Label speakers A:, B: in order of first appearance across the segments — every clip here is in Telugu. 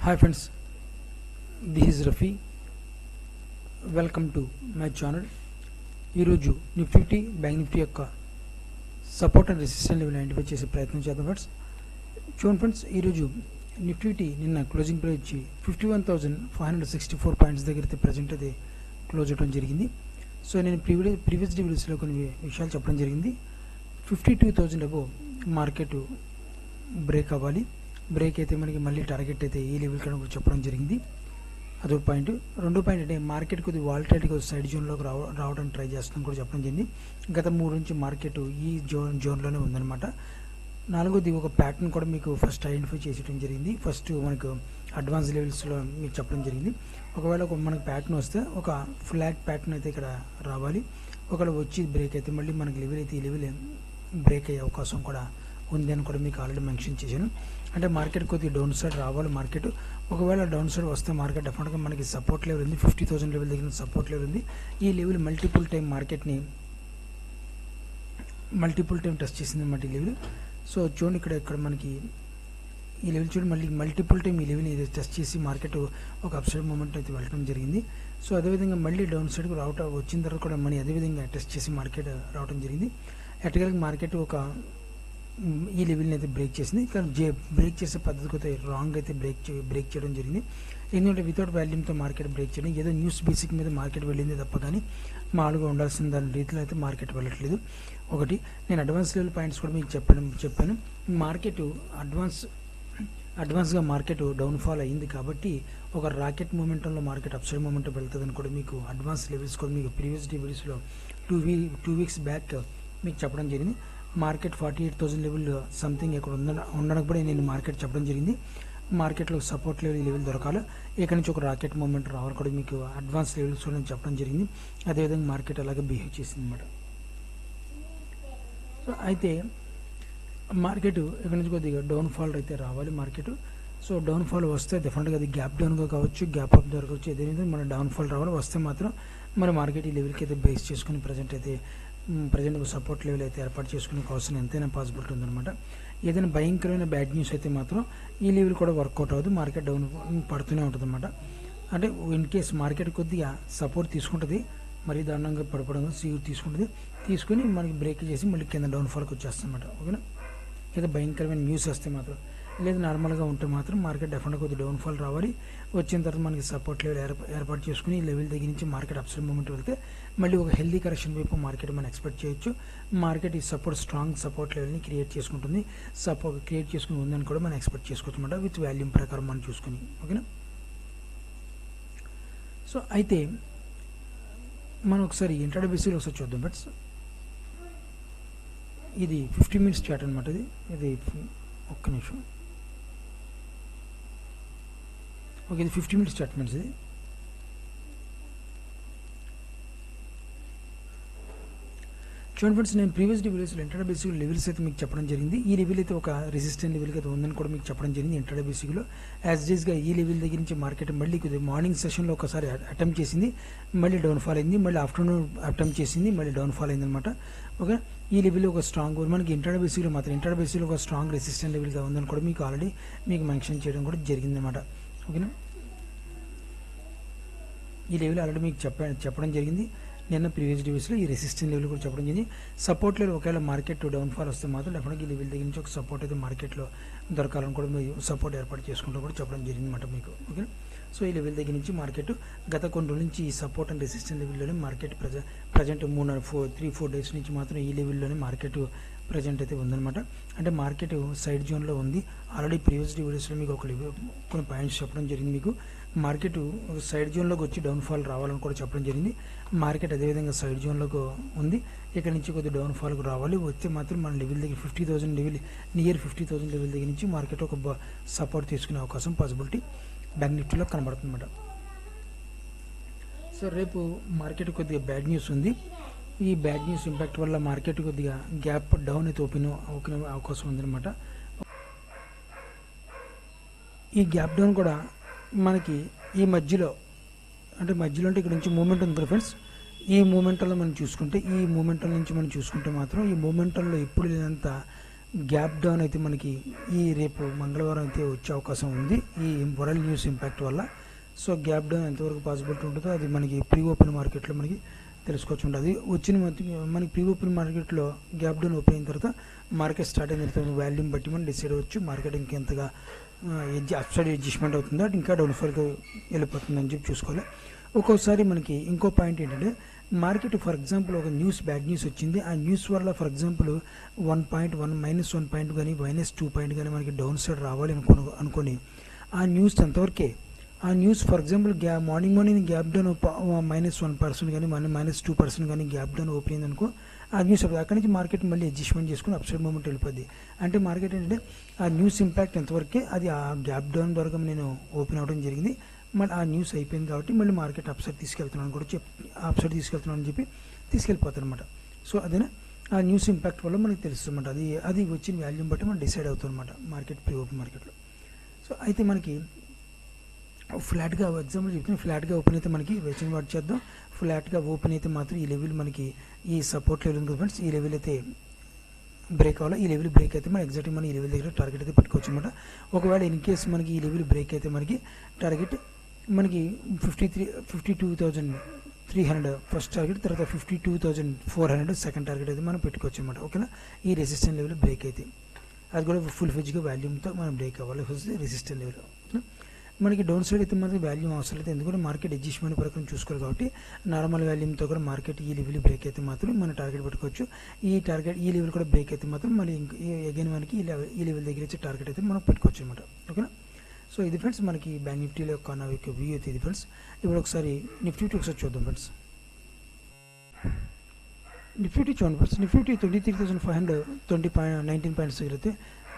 A: Hi friends, this is Rafi. Welcome to my channel. ఈరోజు నిఫ్టీ బ్యాంక్ నిఫ్టీ యొక్క support and resistance level identify చేసే ప్రయత్నం చేద్దాం ఫ్రెండ్స్. చూడండి ఫ్రెండ్స్, ఈరోజు నిఫ్టీ నిన్న క్లోజింగ్ ప్రైస్ వచ్చి 51,564 పాయింట్స్ దగ్గర అయితే ప్రజెంట్ అయితే క్లోజ్ అవడం జరిగింది. సో నేను ప్రీవియస్ వీడియోస్లో కొన్ని విషయాలు చెప్పడం జరిగింది. 52,000 అబో మార్కెట్ బ్రేక్ అవ్వాలి. బ్రేక్ అయితే మనకి మళ్ళీ టార్గెట్ అయితే ఈ లెవెల్ కన్నా కూడా చెప్పడం జరిగింది. అదో పాయింట్. రెండో పాయింట్ అంటే మార్కెట్ కొద్దిగా వాలటైలిటీ సైడ్ జోన్లోకి రావడానికి ట్రై చేస్తాం కూడా చెప్పడం జరిగింది. గత 3 నుంచి మార్కెట్ ఈ జోన్లోనే ఉందన్నమాట. నాలుగోది ఒక ప్యాటర్న్ కూడా మీకు ఫస్ట్ ఐడెంటిఫై చేసేయడం జరిగింది. ఫస్ట్ మనకు అడ్వాన్స్ లెవెల్స్లో మీకు చెప్పడం జరిగింది. ఒకవేళ మనకు ప్యాటర్న్ వస్తే ఒక ఫ్లాట్ ప్యాటర్న్ అయితే ఇక్కడ రావాలి. ఒకవేళ వచ్చి బ్రేక్ అయితే మళ్ళీ మనకి లెవెల్ అయితే ఈ లెవెల్ బ్రేక్ అయ్యే అవకాశం కూడా ఉంది అని కూడా మీకు ఆల్రెడీ మెన్షన్ చేశాను. అంటే మార్కెట్ కొద్దిగా డౌన్ సైడ్ రావాలి. మార్కెట్ ఒకవేళ డౌన్ సైడ్ వస్తే మార్కెట్ డెఫినెట్గా మనకి సపోర్ట్ లెవెల్ ఉంది. 50,000 లెవెల్ దగ్గర సపోర్ట్ లెవెల్ ఉంది. ఈ లెవెల్ మల్టిపుల్ టైం మార్కెట్ని టెస్ట్ చేసింది అన్నమాట ఈ లెవెల్. సో చూడండి, ఇక్కడ మనకి ఈ లెవెల్ చూడండి, మళ్ళీ మల్టిపుల్ టైం ఈ లెవెల్ని టెస్ట్ చేసి మార్కెట్ ఒక అప్సైడ్ మూమెంట్ అయితే వెళ్ళడం జరిగింది. సో అదేవిధంగా మళ్ళీ డౌన్ సైడ్కి వచ్చిన తర్వాత కూడా మళ్ళీ అదేవిధంగా టెస్ట్ చేసి మార్కెట్ రావడం జరిగింది. ఎట్టగలిగి మార్కెట్ ఒక ఈ లెవెల్ని అయితే బ్రేక్ చేసింది. కానీ బ్రేక్ చేసే పద్ధతికి అయితే రాంగ్ అయితే బ్రేక్ చేయడం జరిగింది. ఎందుకంటే వితౌట్ వాల్యూమ్తో మార్కెట్ బ్రేక్ చేయడం, ఏదో న్యూస్ బేసిక్ మీద మార్కెట్ వెళ్ళింది తప్ప కానీ మామూలుగా ఉండాల్సిన దాని రీతిలో అయితే మార్కెట్ వెళ్ళట్లేదు. ఒకటి, నేను అడ్వాన్స్ లెవెల్ పాయింట్స్ కూడా మీకు చెప్పాను. మార్కెట్ అడ్వాన్స్గా మార్కెట్ డౌన్ఫాల్ అయ్యింది కాబట్టి ఒక రాకెట్ మూమెంటంలో మార్కెట్ అప్సైడ్ మూమెంట్ వెళ్తుందని కూడా మీకు అడ్వాన్స్ లెవెల్స్ కూడా మీకు ప్రీవియస్ వీడియోస్లో 2 వీక్స్ బ్యాక్ మీకు చెప్పడం జరిగింది. మార్కెట్ 48,000 లెవెల్ సంథింగ్ ఇక్కడ ఉండడానికి కూడా నేను మార్కెట్ చెప్పడం జరిగింది. మార్కెట్లో సపోర్ట్ లెవెల్ దొరకాలి. ఇక్కడ నుంచి ఒక రాకెట్ మూమెంట్ రావాలి కూడా మీకు అడ్వాన్స్ లెవెల్స్ నేను చెప్పడం జరిగింది. అదేవిధంగా మార్కెట్ అలాగే బిహేవ్ చేసింది అనమాట. సో అయితే మార్కెట్ ఇక్కడ నుంచి కొద్దిగా డౌన్ఫాల్ అయితే రావాలి మార్కెట్. సో డౌన్ఫాల్ వస్తే డెఫినెట్గా అది గ్యాప్ డౌన్గా కావచ్చు, గ్యాప్ అప్ దొరకవచ్చు, ఏదైనా మన డౌన్ఫాల్ రావాలి. వస్తే మాత్రం మన మార్కెట్ ఈ లెవెల్కి అయితే బేస్ చేసుకుని ప్రజెంట్ ఒక సపోర్ట్ లెవెల్ అయితే ఏర్పాటు చేసుకునే అవసరం ఎంతైనా పాసిబిలిటీ ఉందన్నమాట. ఏదైనా భయంకరమైన బ్యాడ్ న్యూస్ అయితే మాత్రం ఈ లెవెల్ కూడా వర్కౌట్ అవ్వదు, మార్కెట్ డౌన్ పడుతూనే ఉంటుంది అనమాట. అంటే ఇన్ కేస్ మార్కెట్ కొద్దిగా సపోర్ట్ తీసుకుంటుంది, మరీ దారుణంగా పడిపోవడం తీసుకుని మనకి బ్రేక్ చేసి మళ్ళీ కింద డౌన్ఫాల్కి వచ్చేస్తుంది అనమాట. ఓకేనా, ఏదో భయంకరమైన న్యూస్ వస్తే మాత్రం, లేదా నార్మల్గా ఉంటే మాత్రం మార్కెట్ డెఫినెట్గా కొద్దిగా డౌన్ఫాల్ రావాలి. వచ్చిన తర్వాత మనకి సపోర్ట్ లెవెల్ ఏర్పాటు చేసుకుని ఈ లెవెల్ దగ్గర నుంచి మార్కెట్ అప్సైడ్ మూమెంట్ వెళ్తే మళ్ళీ ఒక హెల్దీ కరెక్షన్ వైపు మార్కెట్ మనం ఎక్స్పెక్ట్ చేయొచ్చు. మార్కెట్ ఈ స్ట్రాంగ్ సపోర్ట్ లెవెల్ని క్రియేట్ చేసుకుంటుంది. క్రియేట్ చేసుకుని ఉందని కూడా మనం ఎక్స్పెక్ట్ చేసుకోవచ్చు అనమాట, విత్ వాల్యూమ్ ప్రకారం మనం చూసుకుని. ఓకేనా, సో అయితే మనం ఒకసారి ఇంట్రాడే బేసిక్లో ఒకసారి చూద్దాం ఫ్రెండ్స్. ఇది 50 మినిట్స్ చార్ట్ అనమాట. ఇది ఒక్క నిమిషం. ఓకే, ఇది 50 మినిట్స్ చార్ట్ ఫ్రెండ్స్. ఇది చూడండి ఫ్రెండ్స్, నేను ప్రీవియస్ వీడియోస్లో ఇంట్రాడే బేసిక్ లెవెల్స్ అయితే మీకు చెప్పడం జరిగింది. ఈ లెవెల్ అయితే ఒక రెసిస్టెంట్ లెవెల్కి అయితే ఉందని కూడా మీకు చెప్పడం జరిగింది. ఇంట్రాడే బేసిక్లో యాజ్ డేస్గా ఈ లెవెల్ దగ్గర నుంచి మార్కెట్ మళ్ళీ కొద్దిగా మార్నింగ్ సెషన్లో ఒకసారి అటెంప్ట్ చేసింది, మళ్ళీ డౌన్ఫాల్ అయింది, మళ్ళీ ఆఫ్టర్నూన్ అటెంప్ట్ చేసింది, మళ్ళీ డౌన్ఫాల్ అయింది అనమాట. ఓకే, ఈ లెవెల్ ఒక స్ట్రాంగ్ మనకి ఇంట్రాడే బేసిక్లో ఒక స్ట్రాంగ్ రెసిస్టెంట్ లెవెల్గా ఉందని కూడా మీకు ఆల్రెడీ మీకు మెన్షన్ చేయడం కూడా జరిగిందన్నమాట. ఓకేనా, ఈ లెవెల్ ఆల్రెడీ మీకు చెప్పడం జరిగింది నిన్న ప్రీవియస్ వీడియోస్లో. ఈ రెసిస్టెంట్ లెవెల్ కూడా చెప్పడం జరిగింది. సపోర్ట్ లెవెల్ ఒకవేళ మార్కెట్ డౌన్ఫాల్ వస్తే మాత్రం డెఫినెట్గా ఈ లెవెల్ దగ్గర నుంచి ఒక సపోర్ట్ అయితే మార్కెట్లో దొరకాలని కూడా మీరు సపోర్ట్ ఏర్పాటు చేసుకుంటూ కూడా చెప్పడం జరిగింది అనమాట మీకు. ఓకే, సో ఈ లెవెల్ దగ్గర నుంచి మార్కెట్ గత కొన్ని రోజుల నుంచి ఈ సపోర్ట్ అండ్ రెసిస్టెంట్ లెవెల్లోనే మార్కెట్ ప్రజెంట్ 3-4 డేస్ నుంచి మాత్రం ఈ లెవెల్లోనే మార్కెట్ ప్రజెంట్ అయితే ఉందన్నమాట. అంటే మార్కెట్ సైడ్ జోన్లో ఉంది. ఆల్రెడీ ప్రీవియస్ వీడియోస్లో మీకు కొన్ని పాయింట్స్ చెప్పడం జరిగింది. మీకు మార్కెట్ సైడ్ జోన్లోకి వచ్చి డౌన్ఫాల్ రావాలని కూడా చెప్పడం జరిగింది. మార్కెట్ అదేవిధంగా సైడ్ జోన్లోకి ఉంది. ఇక్కడ నుంచి కొద్దిగా డౌన్ఫాల్కి రావాలి. వస్తే మాత్రం మన లెవెల్ దగ్గర 50,000 లెవెల్, నియర్ 50,000 లెవెల్ దగ్గర నుంచి మార్కెట్ ఒక సపోర్ట్ తీసుకునే అవకాశం పాసిబిలిటీ బ్యాంక్ నిఫ్టీలో కనబడుతుందన్నమాట. సో రేపు మార్కెట్ కొద్దిగా బ్యాడ్ న్యూస్ ఉంది. ఈ బ్యాడ్ న్యూస్ ఇంపాక్ట్ వల్ల మార్కెట్ కొద్దిగా గ్యాప్ డౌన్ అయితే ఓపెన్ అవకాశం ఉందన్నమాట. ఈ గ్యాప్ డౌన్ కూడా మనకి ఈ మధ్యలో అంటే ఇక్కడ నుంచి మూమెంట్ ఉంది ఫ్రెండ్స్. ఈ మూమెంటంలో మనం చూసుకుంటే, నుంచి మనం చూసుకుంటే మాత్రం ఈ మూమెంటంలో ఎప్పుడు లేనంత గ్యాప్ డౌన్ అయితే మనకి ఈ రేపు మంగళవారం అయితే వచ్చే అవకాశం ఉంది ఈ వరల్డ్ న్యూస్ ఇంపాక్ట్ వల్ల. సో గ్యాప్ డౌన్ ఎంతవరకు పాసిబిలిటీ ఉంటుందో అది మనకి ప్రీ ఓపెన్ మార్కెట్లో మనకి తెలుసుకోవచ్చు ఉంటుంది. వచ్చిన మనకి ప్రీ ఓపెన్ మార్కెట్లో గ్యాప్ డౌన్ ఓపెన్ అయిన తర్వాత మార్కెట్ స్టార్ట్ అయిన తర్వాత వాల్యూమ్ బట్టి మనం డిసైడ్ అవ్వచ్చు మార్కెట్ ఇంకెంతగా అప్సైడ్ అడ్జస్ట్మెంట్ అవుతుందో అది ఇంకా డౌన్ఫాల్కి వెళ్ళిపోతుందని చెప్పి చూసుకోవాలి. ఒక్కోసారి మనకి ఇంకో పాయింట్ ఏంటంటే మార్కెట్ ఫర్ ఎగ్జాంపుల్ ఒక న్యూస్ బ్యాడ్ న్యూస్ వచ్చింది, ఆ న్యూస్ వల్ల ఫర్ ఎగ్జాంపుల్ -1 పాయింట్ కానీ -2 పాయింట్ కానీ మనకి డౌన్ సైడ్ రావాలి అనుకోని ఆ న్యూస్ అంతవరకే. ఆ news for example morning gap down -1% కానీ -2% కానీ గ్యాప్ డౌన్ ఓపెన్ అయింది అనుకో, ఆ న్యూస్ అక్కడి నుంచి మార్కెట్ మళ్ళీ అడ్జస్ట్మెంట్ చేసుకుని అప్సైడ్ మూమెంట్ వెళ్ళిపోద్ది. అంటే మార్కెట్ ఏంటంటే ఆ న్యూస్ ఇంపాక్ట్ ఎంతవరకే, అది ఆ గ్యాప్ డౌన్ ద్వారా నేను ఓపెన్ అవ్వడం జరిగింది, మళ్ళీ ఆ న్యూస్ అయిపోయింది కాబట్టి మళ్ళీ మార్కెట్ అప్సైడ్ తీసుకెళ్తున్నాను కూడా అప్సైడ్ తీసుకెళ్తున్నాను అని చెప్పి తీసుకెళ్ళిపోతాను అనమాట. సో అదేనా ఆ న్యూస్ ఇంపాక్ట్ వల్ల మనకి తెలుస్తుంది అనమాట. అది వచ్చిన వాల్యూమ్ బట్టి మనం డిసైడ్ అవుతుంది అనమాట మార్కెట్ ప్రీ ఓపెన్ మార్కెట్లో. సో అయితే మనకి ఫ్లాట్గా ఎగ్జాంపుల్ చెప్తున్నా, ఫ్లాట్గా ఓపెన్ అయితే మనకి వెచ్చిన వాటి చేద్దాం. ఫ్లాట్గా ఓపెన్ అయితే మాత్రం ఈ లెవెల్ మనకి ఈ సపోర్ట్ లెవెల్ ఉంది ఫ్రెండ్స్, ఈ లెవెల్ అయితే బ్రేక్ అవ్వాలి. ఈ లెవెల్ బ్రేక్ అయితే మనం ఎగ్జాక్ట్గా మనం ఈ లెవెల్ దగ్గర టార్గెట్ అయితే పెట్టుకోవచ్చు అనమాట. ఒకవేళ ఇన్ కేసు మనకి ఈ లెవెల్ బ్రేక్ అయితే మనకి టార్గెట్ మనకి 52,300 ఫస్ట్ టార్గెట్, తర్వాత 52,400 సెకండ్ టార్గెట్ అయితే మనం పెట్టుకోవచ్చు అనమాట. ఓకేనా, ఈ రెసిస్టెంట్ లెవెల్ బ్రేక్ అయితే అది కూడా ఫుల్ ఫెజ్గా వాల్యూమ్తో మనం బ్రేక్ అవ్వాలి రెసిస్టెంట్ లెవెల్. మనకి డౌన్ సైడ్ అయితే మనకి వాల్యూమ్ అవసరం లేదు, ఎందుకంటే మార్కెట్ అడ్జస్ట్మెంట్ ప్రకారం చూసుకోవాలి కాబట్టి నార్మల్ వాల్యూమ్తో కూడా మార్కెట్ ఈ లెవెల్ బ్రేక్ అయితే మాత్రం మనం టార్గెట్ పెట్టుకోవచ్చు. ఈ లెవెల్ కూడా బ్రేక్ అయితే మాత్రం మళ్ళీ అగైన్ మనకి ఈ లెవెల్ దగ్గర వచ్చే టార్గెట్ అయితే మనం పెట్టుకోవచ్చు అనమాట. ఓకేనా, సో ఇది ఫ్రెండ్స్ మనకి బ్యాంక్ నిఫ్టీలో యొక్క నా యొక్క వ్యూ అయితే ఇది ఫ్రెండ్స్. ఇప్పుడు ఒకసారి నిఫ్టీ ఒకసారి చూద్దాం ఫ్రెండ్స్. నిఫ్టీ చూడండి ఫ్రెండ్స్, నిఫ్టీ 23,519 పాయింట్స్ దగ్గర అయితే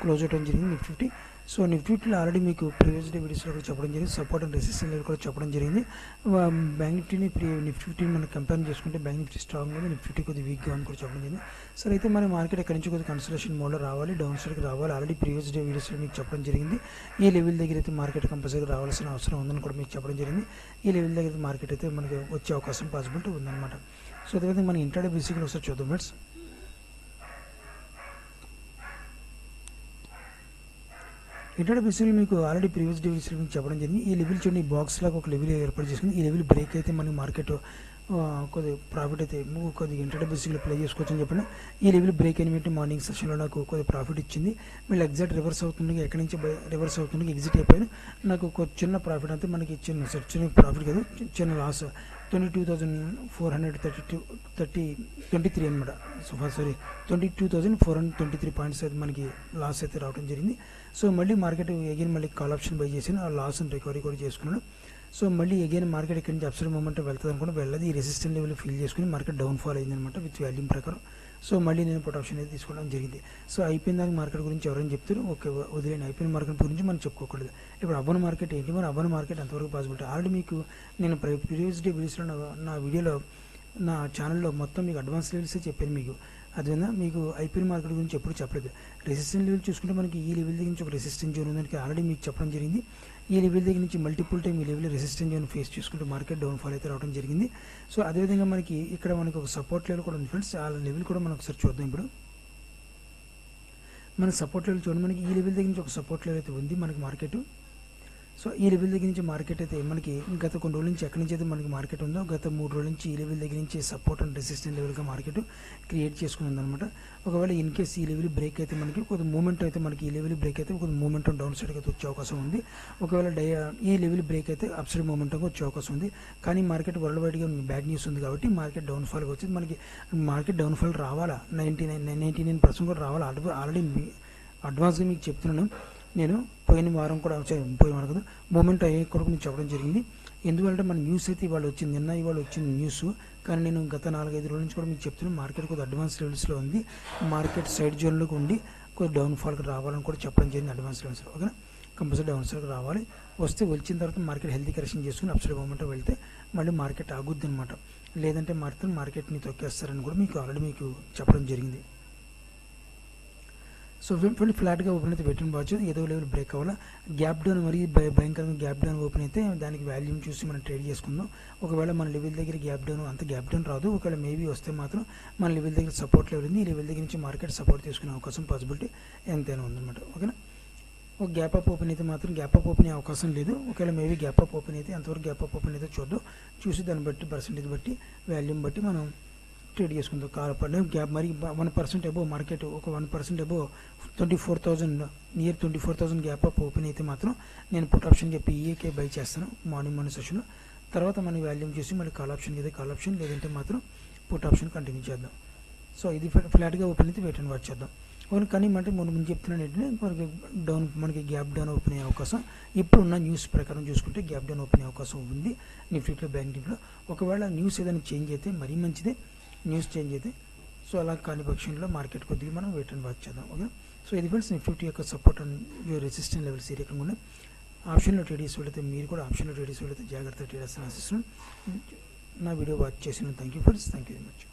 A: క్లోజ్ అవడం జరిగింది నిఫ్టీ. సో నిఫ్టీలో ఆల్రెడీ మీకు ప్రీవియస్ డే వీడియోస్లో కూడా చెప్పడం జరిగింది, సపోర్ట్ అండ్ రెసిస్టెన్స్ లెవెల్ కూడా చెప్పడం జరిగింది. బ్యాంక్ నిఫ్టీ మనం కంపేర్ చేసుకుంటే బ్యాంక్ నిఫ్టీ స్ట్రాంగ్ ఉంది, నిఫ్టీ కొద్దిగా వీక్గా అని కూడా చెప్పడం జరిగింది. సరే అయితే మన మార్కెట్ ఎక్కడి నుంచి కొద్దిగా కన్సల్టేషన్ మోడ్లో రావాలి, డౌన్ సైడ్కి రావాలి. ఆల్రెడీ ప్రీవియస్ డే వీడియోస్లో మీకు చెప్పడం జరిగింది ఈ లెవెల్ దగ్గర అయితే మార్కెట్ కంపల్సరీగా రావాల్సిన అవసరం ఉందని కూడా మీకు చెప్పడం జరిగింది. ఈ లెవెల్ దగ్గర మార్కెట్ అయితే మనకి వచ్చే అవకాశం పాసిబిలిటీ ఉందన్నమాట. సో అదేవిధంగా మనం ఇంట్రాడే బేసిక్లో ఒకసారి చూద్దాం ఫ్రెండ్స్. ఇంట్రాడే బేసిక్లీ మీకు ఆల్రెడీ ప్రీవియస్ డే వీడియోస్లో మీకు చెప్పడం జరిగింది. ఈ లెవెల్ చూడండి, ఈ బాక్స్ లాగా ఒక లెవెల్ ఏర్పాటు చేసుకుంది. ఈ లెవెల్ బ్రేక్ అయితే మనకి మార్కెట్ కొద్దిగా ప్రాఫిట్ అయితే కొద్దిగా ఇంట్రాడే బేసిక్లో ప్లే చేసుకోవచ్చు అని చెప్పిన. ఈ లెవెల్ బ్రేక్ అయిన వెంటనే మార్నింగ్ సెషన్లో నాకు కొద్దిగా ప్రాఫిట్ ఇచ్చింది. మళ్ళీ ఎగ్జాక్ట్ రివర్స్ అవుతుంది, ఎక్కడి నుంచి రివర్స్ అవుతుంది ఎగ్జిట్ అయిపోయాను. నాకు ఒక చిన్న ప్రాఫిట్ అయితే మనకి చిన్న ప్రాఫిట్ కాదు, చిన్న లాస్ 22,423 అనమాట. సారీ 22,423 పాయింట్స్ అయితే మనకి లాస్ అయితే రావడం జరిగింది. సో మళ్ళీ మార్కెట్ అగైన్ మళ్ళీ కాల్ ఆప్షన్ బై చేసి ఆ లాస్ని రికవరీ కూడా చేసుకున్నాను. సో మళ్ళీ అగైన్ మార్కెట్ ఇక్కడి నుంచి అప్సైడ్ మూమెంట్ వెళ్తుంది అనుకుంటే వెళ్ళదు, ఈ రెసిస్టెంట్ లెవెల్ ఫీల్ చేసుకుని మార్కెట్ డౌన్ఫాల్ అయిందనమాట విత్ వాల్యూమ్ ప్రకారం. సో మళ్ళీ నేను పుట్ ఆప్షన్ అయితే తీసుకోవడం జరిగింది. సో అయిపోయిన దానికి మార్కెట్ గురించి ఎవరైనా చెప్తారు, ఓకే వదిలేని అయిపోయిన మార్కెట్ గురించి మనం చెప్పుకోకూడదు. ఇప్పుడు అవ్వని మార్కెట్ ఏంటి, మరి అవ్వని మార్కెట్ అంతవరకు పాసిబిలిటీ. ఆల్రెడీ మీకు నేను ప్రీవియస్ డే వీడియోస్లో నా వీడియోలో నా ఛానల్లో మొత్తం మీకు అడ్వాన్స్ లెవెల్సే చెప్పాను మీకు. అదేవిధంగా మీకు ఐపీఎల్ మార్కెట్ గురించి ఎప్పుడు చెప్పలేదు. రెసిస్టెంట్ లెవెల్ చూసుకుంటే మనకి ఈ లెవెల్ దగ్గర నుంచి ఒక రెసిస్టెంట్ జోన్ ఉందని ఆల్రెడీ మీకు చెప్పడం జరిగింది. ఈ లెవెల్ దగ్గర నుంచి మల్టిపుల్ టైం ఈ లెవెల్ రెసిస్టెంట్ జోన్ ఫేస్ చేసుకుంటే మార్కెట్ డౌన్ఫాల్ అయితే రావడం జరిగింది. సో అదేవిధంగా మనకి ఇక్కడ మనకి ఒక సపోర్ట్ లెవెల్ కూడా ఉంది ఫ్రెండ్స్, ఆ లెవెల్ కూడా మనం ఒకసారి చూద్దాం. ఇప్పుడు మన సపోర్ట్ లెవెల్ చూడండి, మనకి ఈ లెవెల్ దగ్గర నుంచి ఒక సపోర్ట్ లెవెల్ అయితే ఉంది మనకి మార్కెట్. సో ఈ లెవెల్ దగ్గర నుంచి మార్కెట్ అయితే మనకి గత కొన్ని రోజుల నుంచి ఎక్కడి నుంచి అయితే మనకి మార్కెట్ ఉందో గత 3 రోజుల నుంచి ఈ లెవెల్ దగ్గర నుంచి సపోర్ట్ అండ్ రెసిస్టెంట్ లెవెల్గా మార్కెట్ క్రియేట్ చేసుకుని ఉందన్నమాట. ఒకవేళ ఇన్ కేస్ ఈ లెవెల్ బ్రేక్ అయితే మనకి కొద్ది మూమెంట్ అయితే మనకి ఈ లెవెల్ బ్రేక్ అయితే కొద్ది మూమెంటం డౌన్ సైడ్కి అయితే వచ్చే అవకాశం ఉంది. ఒకవేళ ఈ లెవెల్ బ్రేక్ అయితే అప్ సైడ్ మూమెంటంగా వచ్చే అవకాశం ఉంది. కానీ మార్కెట్ వరల్డ్ వైడ్గా బ్యాడ్ న్యూస్ ఉంది కాబట్టి మార్కెట్ డౌన్ఫాల్గా వచ్చింది. మనకి మార్కెట్ డౌన్ఫాల్ రావాలా 99% కూడా రావాలా. ఆల్రెడీ అడ్వాన్స్గా మీకు చెప్తున్నాను నేను. పోయిన వారం కూడా పోయిన వారం కదా మూమెంట్ అయ్యే కూడా మీకు చెప్పడం జరిగింది. ఎందుకంటే మన న్యూస్ అయితే ఇవాళ వచ్చింది, నిన్న ఇవాళ వచ్చింది న్యూస్. కానీ నేను గత 4-5 రోజుల నుంచి కూడా మీకు చెప్తున్నాను మార్కెట్ కొద్దిగా అడ్వాన్స్ లెవెల్స్లో ఉంది, మార్కెట్ సైడ్ జోన్లోకి ఉండి కొద్దిగా డౌన్ఫాల్కి రావాలని కూడా చెప్పడం జరిగింది అడ్వాన్స్ లెవెల్స్లో. ఓకేనా, కంపల్సరీ డౌన్ సైడ్కి రావాలి. వస్తే వచ్చిన తర్వాత మార్కెట్ హెల్తీ కరెక్షన్ చేసుకుని అప్ సైడ్ మూమెంట్ వెళ్తే మళ్ళీ మార్కెట్ ఆగుద్ది అనమాట. లేదంటే మాత్రం మార్కెట్ని తొక్కేస్తారని కూడా మీకు ఆల్రెడీ మీకు చెప్పడం జరిగింది. సో ఫ్లాట్గా ఓపెన్ అయితే వెయిట్ అండ్ వాచ్ ఏదో లెవెల్ బ్రేక్ అవ్వాలా. గ్యాప్ డౌన్ మరియు భయంకరంగా గ్యాప్ డౌన్ ఓపెన్ అయితే దానికి వాల్యూమ్ చూసి మనం ట్రేడ్ చేసుకుందాం. ఒకవేళ మన లెవెల్ దగ్గర గ్యాప్ డౌన్ రాదు. ఒకవేళ మేబీ వస్తే మాత్రం మన లెవెల్ దగ్గర సపోర్ట్ లెవెల్ ఉంది. ఈ లెవెల్ దగ్గర నుంచి మార్కెట్ సపోర్ట్ తీసుకునే అవకాశం పాసిబిలిటీ ఎంతైనా ఉందన్నమాట. ఓకేనా. ఒక గ్యాప్ అప్ ఓపెన్ అయితే మాత్రం గ్యాప్ అప్ ఓపెన్ అయ్యే అవకాశం లేదు. ఒకవేళ మేబీ గ్యాప్ అప్ ఓపెన్ అయితే ఎంతవరకు గ్యాప్ అప్ ఓపెన్ అయితే చూసి దాన్ని బట్టి పర్సెంటేజ్ బట్టి వాల్యూమ్ బట్టి మనం ట్రేడ్ చేసుకుందాం. కాలపడే గ్యాప్ మరి 1% అబోవ్ మార్కెట్ ఒక 1% above 24,000 near 24,000 gap up open అయితే మాత్రం నేను పుట్ ఆప్షన్ చెప్పి ఈఏకే బై చేస్తాను మార్నింగ్ సెషన్లో. తర్వాత మనం వాల్యూమ్ చూసి మళ్ళీ కాల్ ఆప్షన్ అయితే కాల్ ఆప్షన్, లేదంటే మాత్రం పుట్ ఆప్షన్ కంటిన్యూ చేద్దాం. సో ఇది ఫ్లాట్గా ఓపెన్ అయితే వెయిట్ అండ్ వాచ్ చేద్దాం. కానీ అంటే ముందు చెప్తున్నాను ఏంటంటే మనకి గ్యాప్ డౌన్ ఓపెన్ అయ్యే అవకాశం ఇప్పుడున్న న్యూస్ ప్రకారం చూసుకుంటే గ్యాప్ డౌన్ ఓపెన్ అయ్యే అవకాశం ఉంది నిఫ్టీలో, బ్యాంక్ నిఫ్టీలో. ఒకవేళ న్యూస్ ఏదైనా చేంజ్ అయితే మరీ మంచిదే, న్యూస్ చేంజ్ అయితే. సో అలా కాని పక్షంలో మార్కెట్ కొద్దిగా మనం వెయిట్ అండ్ వాచ్ చేద్దాం. ఓకే. సో ఇది ఫ్రెండ్స్ నిఫ్టీ యొక్క సపోర్ట్ అండ్ రెసిస్టెన్స్ లెవెల్స్ ఈ రకంగా ఉన్నాయి. ఆప్షన్లో ట్రేడ్ చేసి వెళితే మీరు కూడా ఆప్షన్లో ట్రేడ్ చేసి వెళితే జాగ్రత్తగా ట్రేడ్ చేస్తాను ఆశిస్తున్నాను. నా వీడియో వాచ్ చేసిన thank you friends, thank you very much.